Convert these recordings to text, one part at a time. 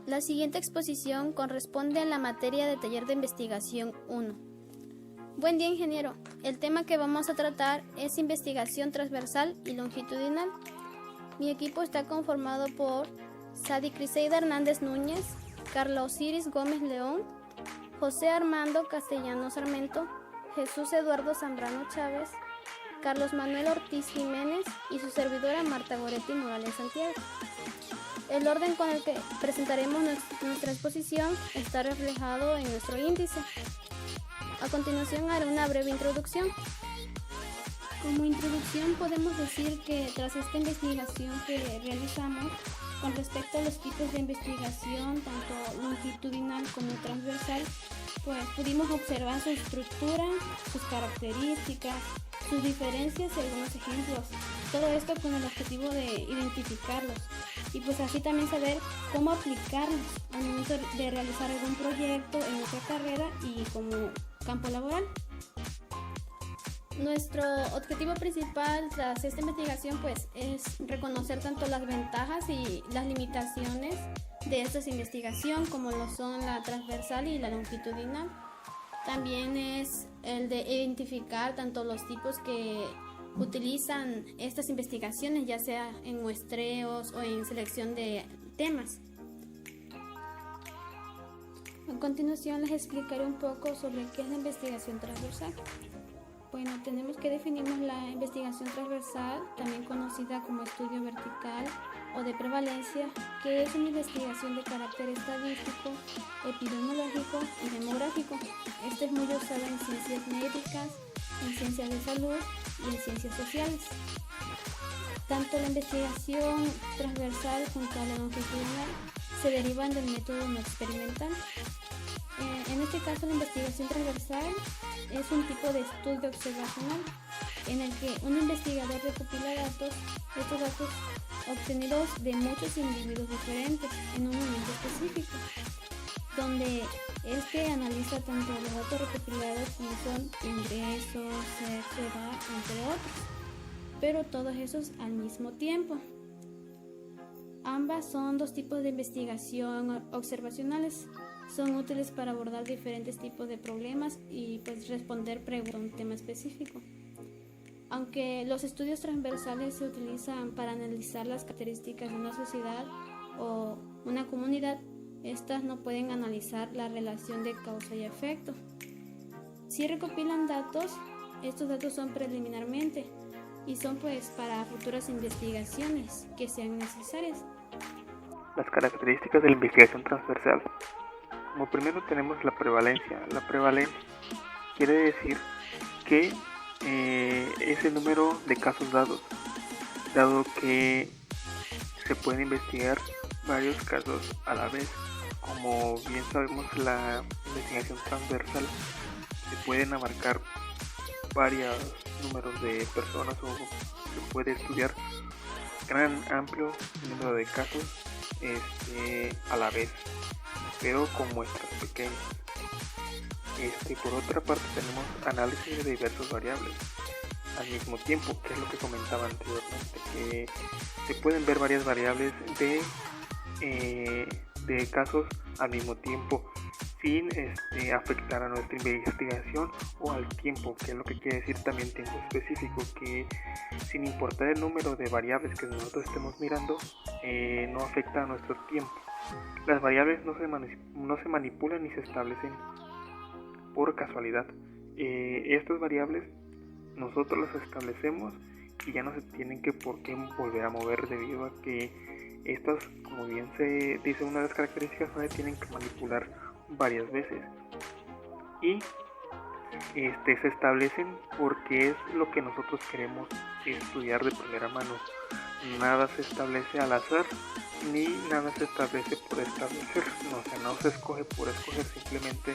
La siguiente exposición corresponde a la materia de taller de investigación 1. Buen día, ingeniero. El tema que vamos a tratar es investigación transversal y longitudinal. Mi equipo está conformado por Sadi Criseida Hernández Núñez, Carla Osiris Gómez León, José Armando Castellanos Sarmento, Jesús Eduardo Zambrano Chávez, Carlos Manuel Ortiz Jiménez y su servidora Marta Goretti Morales Santiago. El orden con el que presentaremos nuestra exposición está reflejado en nuestro índice. A continuación haré una breve introducción. Como introducción podemos decir que tras esta investigación que realizamos con respecto a los tipos de investigación, tanto longitudinal como transversal, pues pudimos observar su estructura, sus características, sus diferencias y algunos ejemplos. Todo esto con el objetivo de identificarlos y pues así también saber cómo aplicarlos al momento de realizar algún proyecto en nuestra carrera y como campo laboral. Nuestro objetivo principal tras esta investigación pues es reconocer tanto las ventajas y las limitaciones de esta investigación como lo son la transversal y la longitudinal. También es el de identificar tanto los tipos que utilizan estas investigaciones, ya sea en muestreos o en selección de temas. A continuación les explicaré un poco sobre qué es la investigación transversal. Bueno, tenemos que definirnos la investigación transversal, también conocida como estudio vertical o de prevalencia, que es una investigación de carácter estadístico, epidemiológico y demográfico. Esta es muy usada en ciencias médicas, en ciencias de salud y en ciencias sociales. Tanto la investigación transversal junto a la longitudinal se derivan del método no experimental. En este caso, la investigación transversal es un tipo de estudio observacional en el que un investigador recopila estos datos obtenidos de muchos individuos diferentes en un momento específico, donde analiza tanto los datos recopilados como son ingresos, sexo, edad, entre otros, pero todos esos al mismo tiempo. Ambas son dos tipos de investigación observacionales. Son útiles para abordar diferentes tipos de problemas y pues responder preguntas a un tema específico. Aunque los estudios transversales se utilizan para analizar las características de una sociedad o una comunidad, estas no pueden analizar la relación de causa y efecto. Si recopilan datos, estos datos son preliminarmente y son pues para futuras investigaciones que sean necesarias. Las características de la investigación transversal. Como primero tenemos la prevalencia. La prevalencia quiere decir que es el número de casos dados, dado que se pueden investigar varios casos a la vez. Como bien sabemos, la investigación transversal se pueden abarcar varios números de personas o se puede estudiar gran amplio número de casos a la vez, pero con muestras pequeñas. Por otra parte tenemos análisis de diversas variables al mismo tiempo, que es lo que comentaba anteriormente, que se pueden ver varias variables de casos al mismo tiempo sin afectar a nuestra investigación o al tiempo, que es lo que quiere decir también tiempo específico, que sin importar el número de variables que nosotros estemos mirando, no afecta a nuestro tiempo. Las variables no se manipulan ni se establecen por casualidad. Estas variables nosotros las establecemos y ya no se tienen por qué volver a mover, debido a que estas, como bien se dice, una de las características, no se tienen que manipular varias veces y se establecen porque es lo que nosotros queremos estudiar de primera mano. Nada se establece al azar ni nada se establece por establecer, no se escoge por escoger, simplemente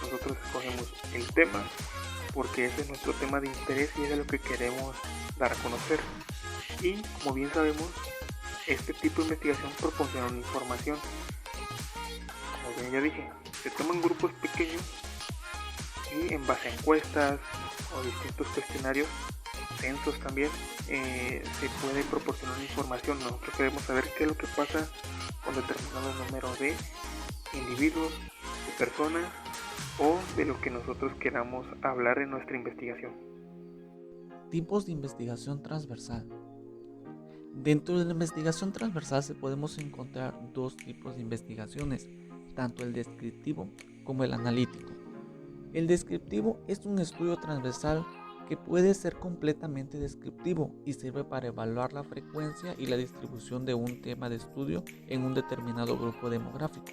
nosotros escogemos el tema porque ese es nuestro tema de interés y es lo que queremos dar a conocer. Y como bien sabemos, este tipo de investigación proporciona una información. Como bien ya dije, se toman grupos pequeños y en base a encuestas o distintos cuestionarios, censos también, se puede proporcionar información. Nosotros queremos saber qué es lo que pasa un determinado número de individuos, de personas o de lo que nosotros queramos hablar en nuestra investigación. Tipos de investigación transversal. Dentro de la investigación transversal se podemos encontrar dos tipos de investigaciones, tanto el descriptivo como el analítico. El descriptivo es un estudio transversal que puede ser completamente descriptivo y sirve para evaluar la frecuencia y la distribución de un tema de estudio en un determinado grupo demográfico.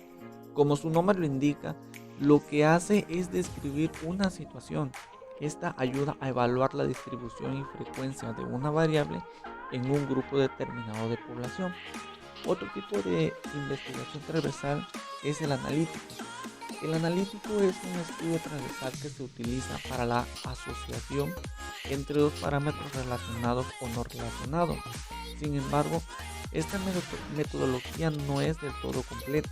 Como su nombre lo indica, lo que hace es describir una situación. Esta ayuda a evaluar la distribución y frecuencia de una variable en un grupo determinado de población. Otro tipo de investigación transversal es el analítico. El analítico es un estudio transversal que se utiliza para la asociación entre dos parámetros relacionados o no relacionados. Sin embargo, esta metodología no es del todo completa,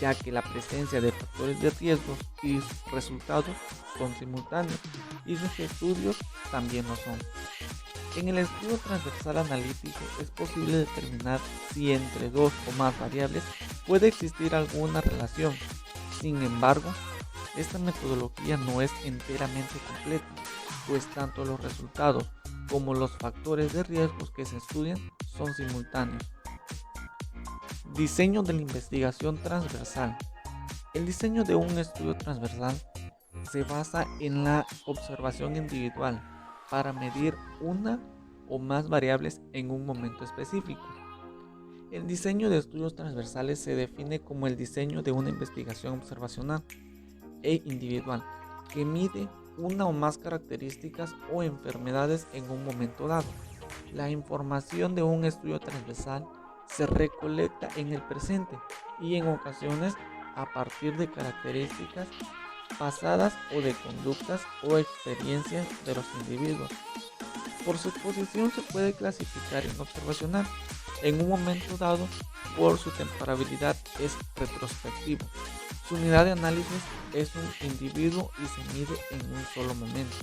ya que la presencia de factores de riesgos y sus resultados son simultáneos y sus estudios también lo son. En el estudio transversal analítico es posible determinar si entre dos o más variables puede existir alguna relación. Sin embargo, esta metodología no es enteramente completa, pues tanto los resultados como los factores de riesgos que se estudian son simultáneos. Diseño de la investigación transversal. El diseño de un estudio transversal se basa en la observación individual para medir una o más variables en un momento específico. El diseño de estudios transversales se define como el diseño de una investigación observacional e individual que mide una o más características o enfermedades en un momento dado. La información de un estudio transversal se recolecta en el presente y en ocasiones a partir de características pasadas o de conductas o experiencias de los individuos. Por su posición se puede clasificar en observacional. En un momento dado, por su temporalidad es retrospectivo. Su unidad de análisis es un individuo y se mide en un solo momento.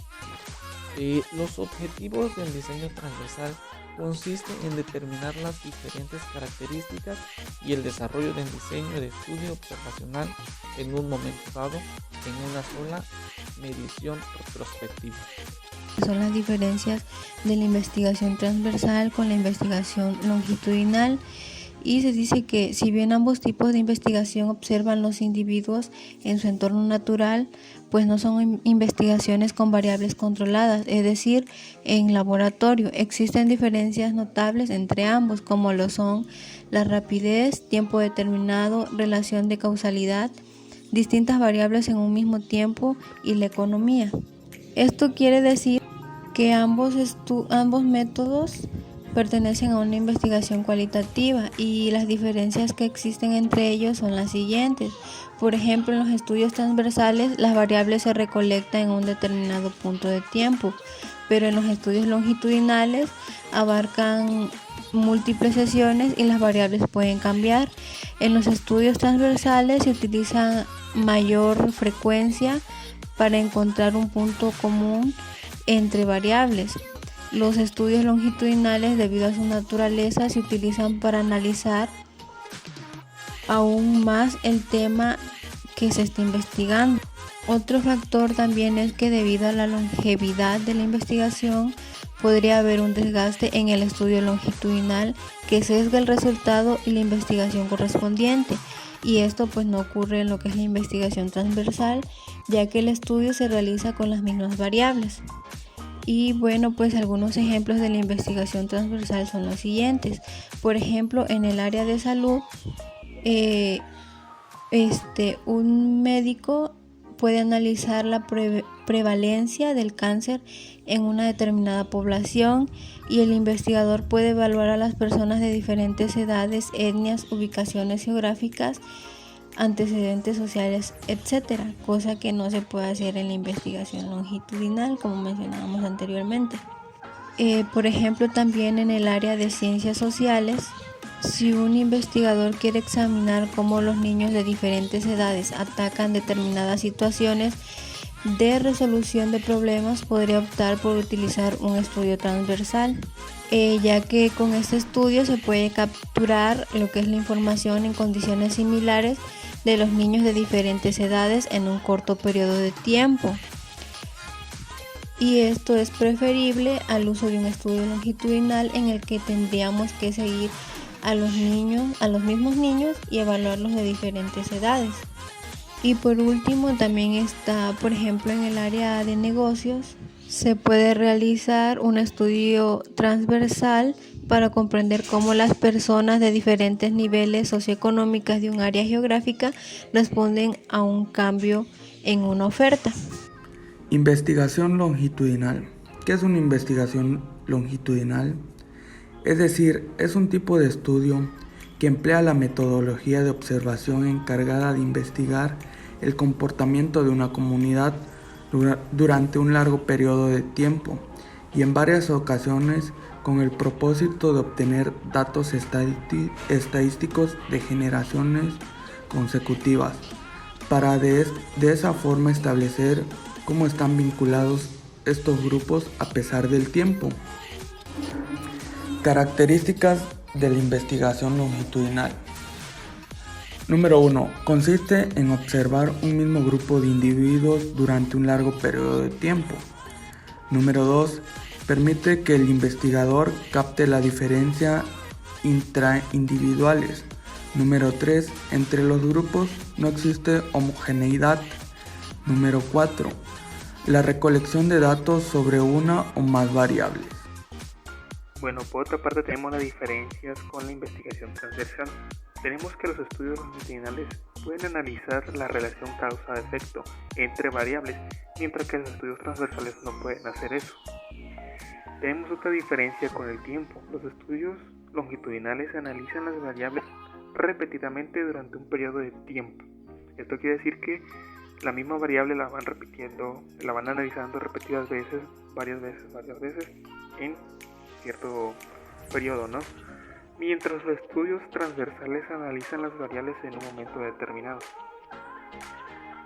Los objetivos del diseño transversal consisten en determinar las diferentes características y el desarrollo del diseño de estudio observacional en un momento dado en una sola medición retrospectiva. Son las diferencias de la investigación transversal con la investigación longitudinal, y se dice que si bien ambos tipos de investigación observan los individuos en su entorno natural, pues no son investigaciones con variables controladas, es decir, en laboratorio. Existen diferencias notables entre ambos, como lo son la rapidez, tiempo determinado, relación de causalidad, distintas variables en un mismo tiempo y la economía. Esto quiere decir que ambos métodos pertenecen a una investigación cualitativa y las diferencias que existen entre ellos son las siguientes. Por ejemplo, en los estudios transversales las variables se recolectan en un determinado punto de tiempo, pero en los estudios longitudinales abarcan múltiples sesiones y las variables pueden cambiar. En los estudios transversales se utiliza mayor frecuencia para encontrar un punto común entre variables. Los estudios longitudinales, debido a su naturaleza, se utilizan para analizar aún más el tema que se está investigando. Otro factor también es que debido a la longevidad de la investigación, podría haber un desgaste en el estudio longitudinal que sesga el resultado y la investigación correspondiente. Y esto pues no ocurre en lo que es la investigación transversal, ya que el estudio se realiza con las mismas variables. Y bueno, pues algunos ejemplos de la investigación transversal son los siguientes. Por ejemplo, en el área de salud, un médico puede analizar la prevalencia del cáncer en una determinada población, y el investigador puede evaluar a las personas de diferentes edades, etnias, ubicaciones geográficas, antecedentes sociales, etcétera, cosa que no se puede hacer en la investigación longitudinal, como mencionábamos anteriormente. Por ejemplo, también en el área de ciencias sociales, si un investigador quiere examinar cómo los niños de diferentes edades atacan determinadas situaciones, de resolución de problemas, podría optar por utilizar un estudio transversal, ya que con este estudio se puede capturar lo que es la información en condiciones similares de los niños de diferentes edades en un corto periodo de tiempo. Y esto es preferible al uso de un estudio longitudinal en el que tendríamos que seguir a los mismos niños y evaluarlos de diferentes edades. Y por último también está, por ejemplo, en el área de negocios, se puede realizar un estudio transversal para comprender cómo las personas de diferentes niveles socioeconómicos de un área geográfica responden a un cambio en una oferta. Investigación longitudinal. ¿Qué es una investigación longitudinal? Es decir, es un tipo de estudio que emplea la metodología de observación encargada de investigar el comportamiento de una comunidad durante un largo periodo de tiempo y en varias ocasiones con el propósito de obtener datos estadísticos de generaciones consecutivas para de esa forma establecer cómo están vinculados estos grupos a pesar del tiempo. Características de la investigación longitudinal. Número 1. Consiste en observar un mismo grupo de individuos durante un largo periodo de tiempo. Número 2. Permite que el investigador capte la diferencia intraindividuales. Número 3. Entre los grupos no existe homogeneidad. Número 4. La recolección de datos sobre una o más variables. Bueno, por otra parte tenemos las diferencias con la investigación transversal. Tenemos que los estudios longitudinales pueden analizar la relación causa-efecto entre variables, mientras que los estudios transversales no pueden hacer eso. Tenemos otra diferencia con el tiempo. Los estudios longitudinales analizan las variables repetidamente durante un periodo de tiempo. Esto quiere decir que la misma variable la van analizando repetidas veces, varias veces en cierto periodo, ¿no? Mientras los estudios transversales analizan las variables en un momento determinado.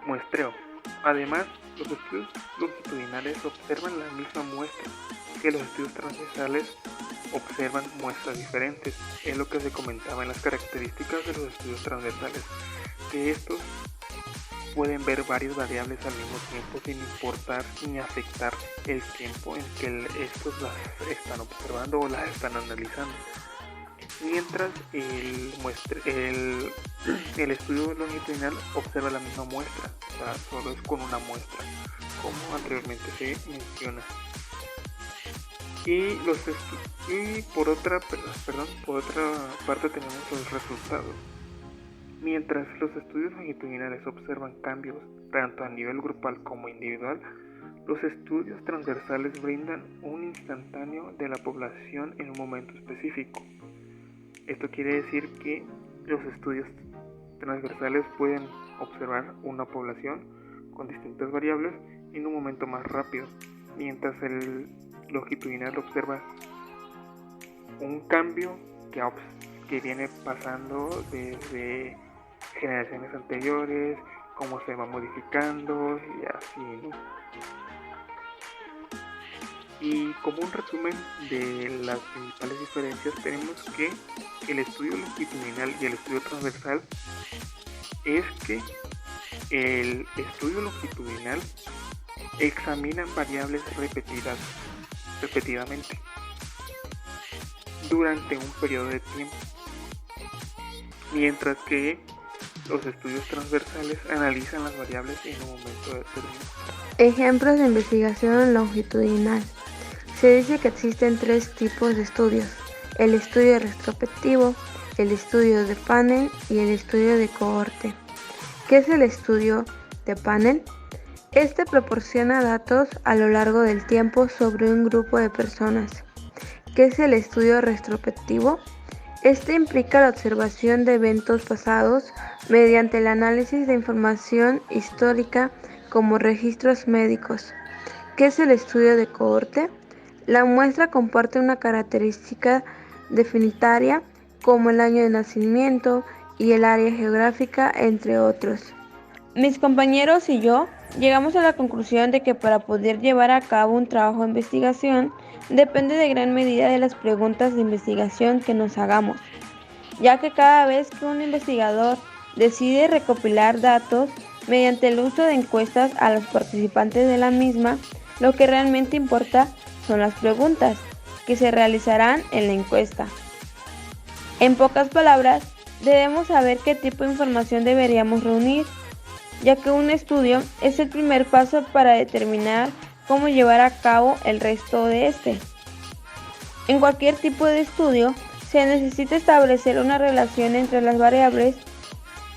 Muestreo. Además, los estudios longitudinales observan la misma muestra que los estudios transversales observan muestras diferentes. Es lo que se comentaba en las características de los estudios transversales, que estos pueden ver varias variables al mismo tiempo sin importar ni afectar el tiempo en que estos las están observando o las están analizando. Mientras el estudio longitudinal observa la misma muestra, o sea, solo es con una muestra, como anteriormente se menciona. Y por otra parte tenemos los resultados. Mientras los estudios longitudinales observan cambios tanto a nivel grupal como individual, los estudios transversales brindan un instantáneo de la población en un momento específico. Esto quiere decir que los estudios transversales pueden observar una población con distintas variables en un momento más rápido, mientras el longitudinal observa un cambio que viene pasando desde generaciones anteriores, cómo se va modificando y así, ¿no? Y como un resumen de las principales diferencias, tenemos que el estudio longitudinal y el estudio transversal es que el estudio longitudinal examina variables repetidamente durante un periodo de tiempo, mientras que los estudios transversales analizan las variables en un momento determinado. Ejemplos de investigación longitudinal. Se dice que existen 3 tipos de estudios: el estudio retrospectivo, el estudio de panel y el estudio de cohorte. ¿Qué es el estudio de panel? Este proporciona datos a lo largo del tiempo sobre un grupo de personas. ¿Qué es el estudio retrospectivo? Este implica la observación de eventos pasados mediante el análisis de información histórica como registros médicos. ¿Qué es el estudio de cohorte? La muestra comparte una característica definitoria como el año de nacimiento y el área geográfica, entre otros. Mis compañeros y yo Llegamos a la conclusión de que para poder llevar a cabo un trabajo de investigación depende de gran medida de las preguntas de investigación que nos hagamos, ya que cada vez que un investigador decide recopilar datos mediante el uso de encuestas a los participantes de la misma, lo que realmente importa son las preguntas que se realizarán en la encuesta. En pocas palabras, debemos saber qué tipo de información deberíamos reunir, ya que un estudio es el primer paso para determinar cómo llevar a cabo el resto de este. En cualquier tipo de estudio, se necesita establecer una relación entre las variables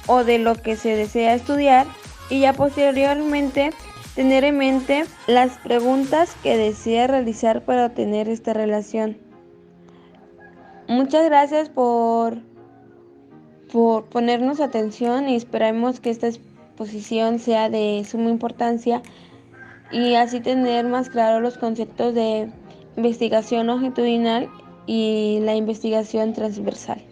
o de lo que se desea estudiar y ya posteriormente tener en mente las preguntas que desea realizar para obtener esta relación. Muchas gracias por ponernos atención y esperamos que esta exposición sea de suma importancia y así tener más claro los conceptos de investigación longitudinal y la investigación transversal.